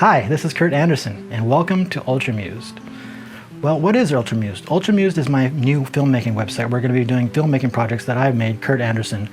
Hi, this is Curt Anderson, and welcome to UltraMused. Well, what is UltraMused? UltraMused is my new filmmaking website. We're going to be doing filmmaking projects that I've made, Curt Anderson,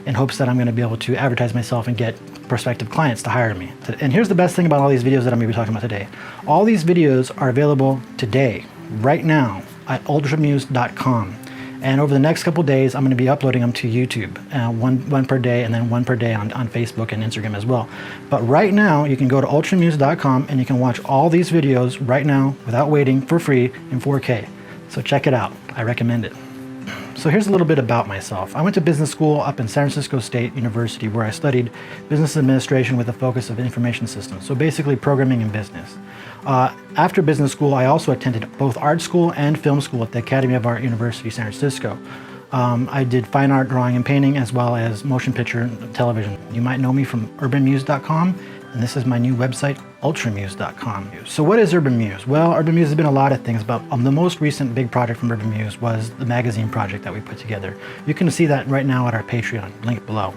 in hopes that I'm going to be able to advertise myself and get prospective clients to hire me. And here's the best thing about all these videos that I'm going to be talking about today. All these videos are available today, right now, at UltraMused.com. And over the next couple days, I'm going to be uploading them to YouTube, one per day, and then one per day on Facebook and Instagram as well. But right now, you can go to UltraMused.com and you can watch all these videos right now without waiting for free in 4K. So check it out. I recommend it. So here's a little bit about myself. I went to business school up in San Francisco State University, where I studied business administration with a focus of information systems. So basically programming and business. After business school, I also attended both art school and film school at the Academy of Art University, San Francisco. I did fine art, drawing, and painting, as well as motion picture and television. You might know me from UrbanMused.com, and this is my new website, UltraMused.com. So what is UrbanMused? Well, UrbanMused has been a lot of things, but the most recent big project from UrbanMused was the magazine project that we put together. You can see that right now at our Patreon, link below.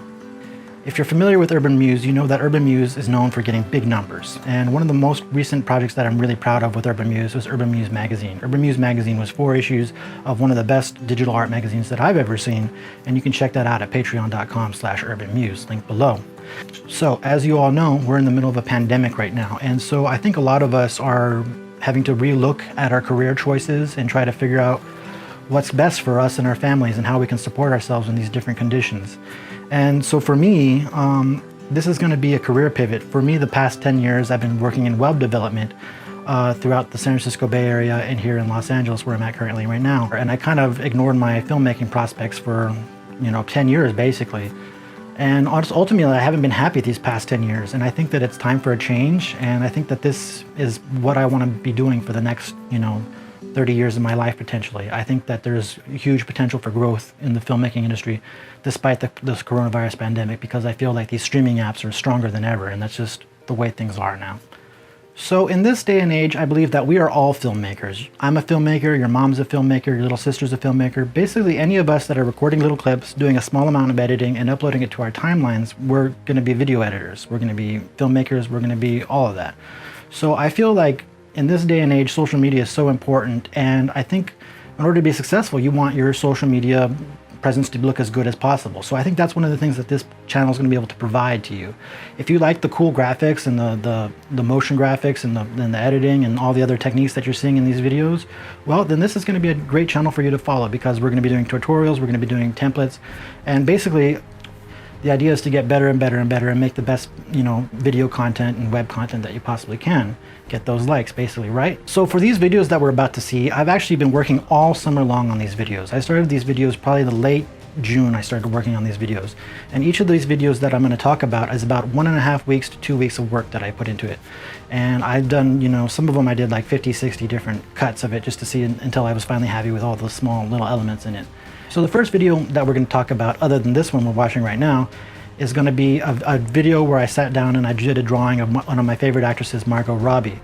If you're familiar with UrbanMused, you know that UrbanMused is known for getting big numbers. And one of the most recent projects that I'm really proud of with UrbanMused was UrbanMused Magazine. UrbanMused Magazine was 4 issues of one of the best digital art magazines that I've ever seen. And you can check that out at patreon.com/UrbanMused, link below. So as you all know, we're in the middle of a pandemic right now. And so I think a lot of us are having to relook at our career choices and try to figure out what's best for us and our families and how we can support ourselves in these different conditions. And so for me, this is going to be a career pivot. For me, the past 10 years, I've been working in web development throughout the San Francisco Bay Area and here in Los Angeles, where I'm at currently right now. And I kind of ignored my filmmaking prospects for, 10 years basically. And ultimately, I haven't been happy these past 10 years. And I think that it's time for a change. And I think that this is what I want to be doing for the next, 30 years of my life potentially. I think that there's huge potential for growth in the filmmaking industry despite this coronavirus pandemic, because I feel like these streaming apps are stronger than ever, and that's just the way things are now. So in this day and age, I believe that we are all filmmakers. I'm a filmmaker, your mom's a filmmaker, your little sister's a filmmaker. Basically, any of us that are recording little clips, doing a small amount of editing and uploading it to our timelines, we're going to be video editors, we're going to be filmmakers, we're going to be all of that. So I feel like in this day and age, social media is so important, and I think in order to be successful, you want your social media presence to look as good as possible. So I think that's one of the things that this channel is going to be able to provide to you. If you like the cool graphics and the motion graphics and the editing and all the other techniques that you're seeing in these videos, well, then this is going to be a great channel for you to follow, because we're going to be doing tutorials, we're going to be doing templates, and basically the idea is to get better and better and better and make the best, video content and web content that you possibly can. Get those likes, basically, right? So for these videos that we're about to see, I've actually been working all summer long on these videos. I started these videos probably the late June. I started working on these videos. And each of these videos that I'm going to talk about is about 1.5 weeks to 2 weeks of work that I put into it. And I've done, some of them I did like 50, 60 different cuts of it just to see until I was finally happy with all the small little elements in it. So the first video that we're going to talk about, other than this one we're watching right now, is going to be a video where I sat down and I did a drawing of one of my favorite actresses, Margot Robbie.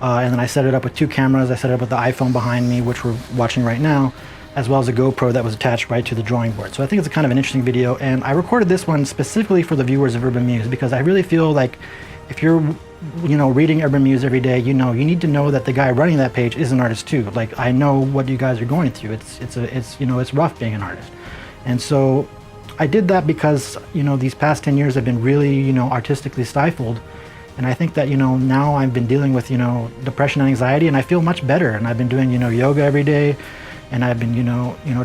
And then I set it up with 2 cameras. I set it up with the iPhone behind me, which we're watching right now, as well as a GoPro that was attached right to the drawing board. So I think it's a kind of an interesting video, and I recorded this one specifically for the viewers of UrbanMused, because I really feel like if you're reading UrbanMused every day, you need to know that the guy running that page is an artist too. Like, I know what you guys are going through. It's rough being an artist. And so I did that because, these past 10 years have been really, artistically stifled. And I think that, now I've been dealing with, depression and anxiety, and I feel much better. And I've been doing, yoga every day, and I've been,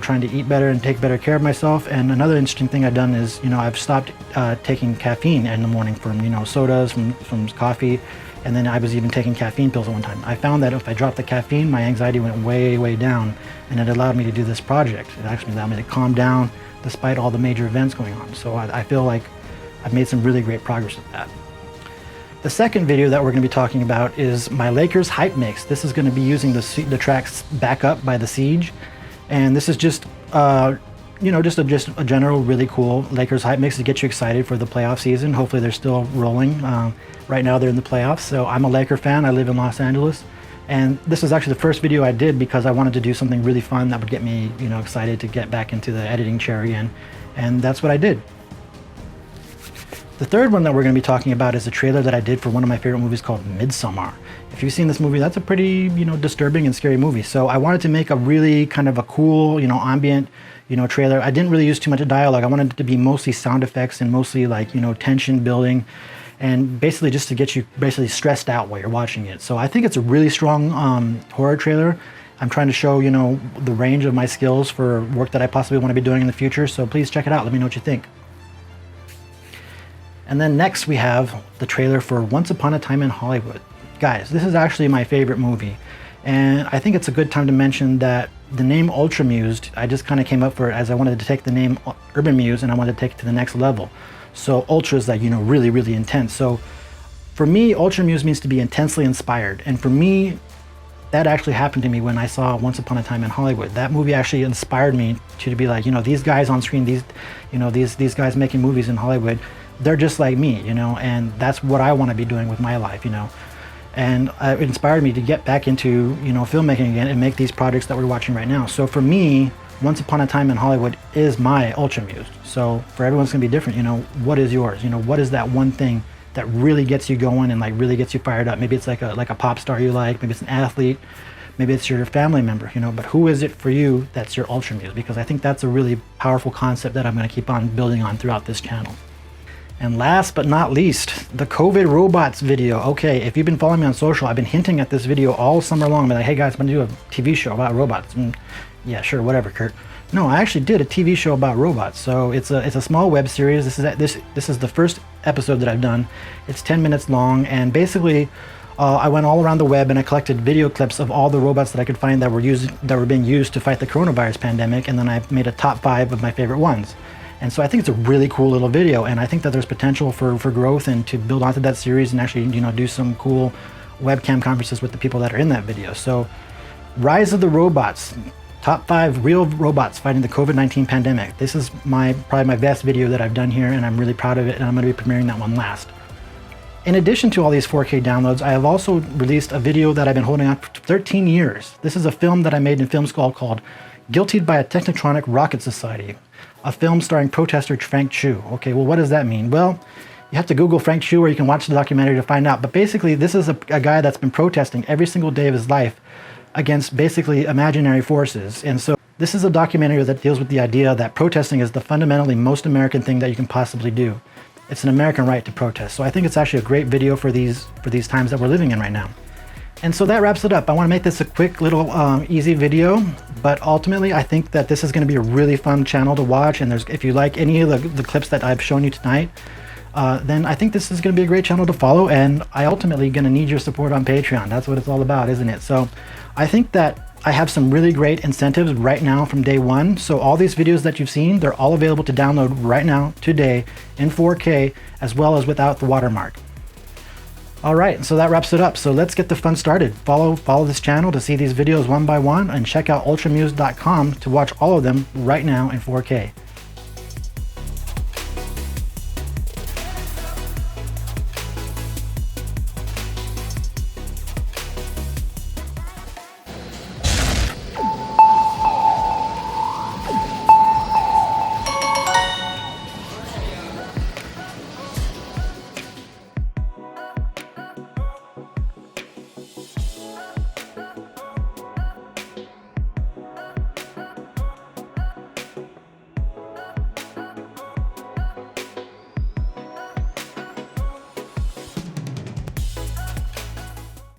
trying to eat better and take better care of myself. And another interesting thing I've done is, I've stopped taking caffeine in the morning from, sodas, from coffee. And then I was even taking caffeine pills at one time. I found that if I dropped the caffeine, my anxiety went way, way down, and it allowed me to do this project. It actually allowed me to calm down despite all the major events going on. So I feel like I've made some really great progress with that. The second video that we're going to be talking about is my Lakers hype mix. This is going to be using the tracks Back Up by The Siege. And this is just, just a general really cool Lakers hype mix to get you excited for the playoff season. Hopefully they're still rolling. Right now they're in the playoffs. So I'm a Laker fan. I live in Los Angeles. And this is actually the first video I did because I wanted to do something really fun that would get me, excited to get back into the editing chair again. And that's what I did. The third one that we're going to be talking about is a trailer that I did for one of my favorite movies called Midsommar. If you've seen this movie, that's a pretty, disturbing and scary movie. So I wanted to make a really kind of a cool, ambient, trailer. I didn't really use too much dialogue. I wanted it to be mostly sound effects and mostly like, tension building, and basically just to get you basically stressed out while you're watching it. So I think it's a really strong horror trailer. I'm trying to show, the range of my skills for work that I possibly want to be doing in the future. So please check it out. Let me know what you think. And then next we have the trailer for Once Upon a Time in Hollywood. Guys, this is actually my favorite movie. And I think it's a good time to mention that the name UltraMused, I just kind of came up for it as I wanted to take the name Urban Muse and I wanted to take it to the next level. So ultra is like, really, really intense. So for me, UltraMused means to be intensely inspired. And for me, that actually happened to me when I saw Once Upon a Time in Hollywood. That movie actually inspired me to be like, these guys on screen, these guys making movies in Hollywood, they're just like me, and that's what I want to be doing with my life, and it inspired me to get back into, filmmaking again and make these projects that we're watching right now. So for me, Once Upon a Time in Hollywood is my UltraMused. So for everyone's gonna be different, what is yours? What is that one thing that really gets you going and like really gets you fired up? Maybe it's like a pop star you like, maybe it's an athlete, maybe it's your family member, but who is it for you that's your UltraMused? Because I think that's a really powerful concept that I'm gonna keep on building on throughout this channel. And last but not least, the COVID robots video. Okay, if you've been following me on social, I've been hinting at this video all summer long. I'm like, hey guys, I'm gonna do a TV show about robots. And yeah, sure, whatever, Curt. No, I actually did a TV show about robots. So it's a small web series. This is the first episode that I've done. It's 10 minutes long, and basically, I went all around the web and I collected video clips of all the robots that I could find that were being used to fight the coronavirus pandemic, and then I made a top 5 of my favorite ones. And so I think it's a really cool little video, and I think that there's potential for growth and to build onto that series and actually, do some cool webcam conferences with the people that are in that video. So Rise of the Robots, top 5 real robots fighting the COVID-19 pandemic. This is probably my best video that I've done here, and I'm really proud of it, and I'm going to be premiering that one last. In addition to all these 4K downloads, I have also released a video that I've been holding on for 13 years. This is a film that I made in film school called Guiltied by a Technotronic Rocket Society, a film starring protester Frank Chu. Okay, well, what does that mean? Well, you have to Google Frank Chu, or you can watch the documentary to find out. But basically, this is a guy that's been protesting every single day of his life against basically imaginary forces. And so this is a documentary that deals with the idea that protesting is the fundamentally most American thing that you can possibly do. It's an American right to protest. So I think it's actually a great video for these times that we're living in right now. And so that wraps it up. I want to make this a quick little easy video, but ultimately I think that this is going to be a really fun channel to watch. And if you like any of the clips that I've shown you tonight, then I think this is going to be a great channel to follow. And I ultimately going to need your support on Patreon. That's what it's all about, isn't it? So I think that I have some really great incentives right now from day one. So all these videos that you've seen, they're all available to download right now, today, in 4K, as well as without the watermark. All right, so that wraps it up. So let's get the fun started. Follow this channel to see these videos one by one, and check out ultramused.com to watch all of them right now in 4K.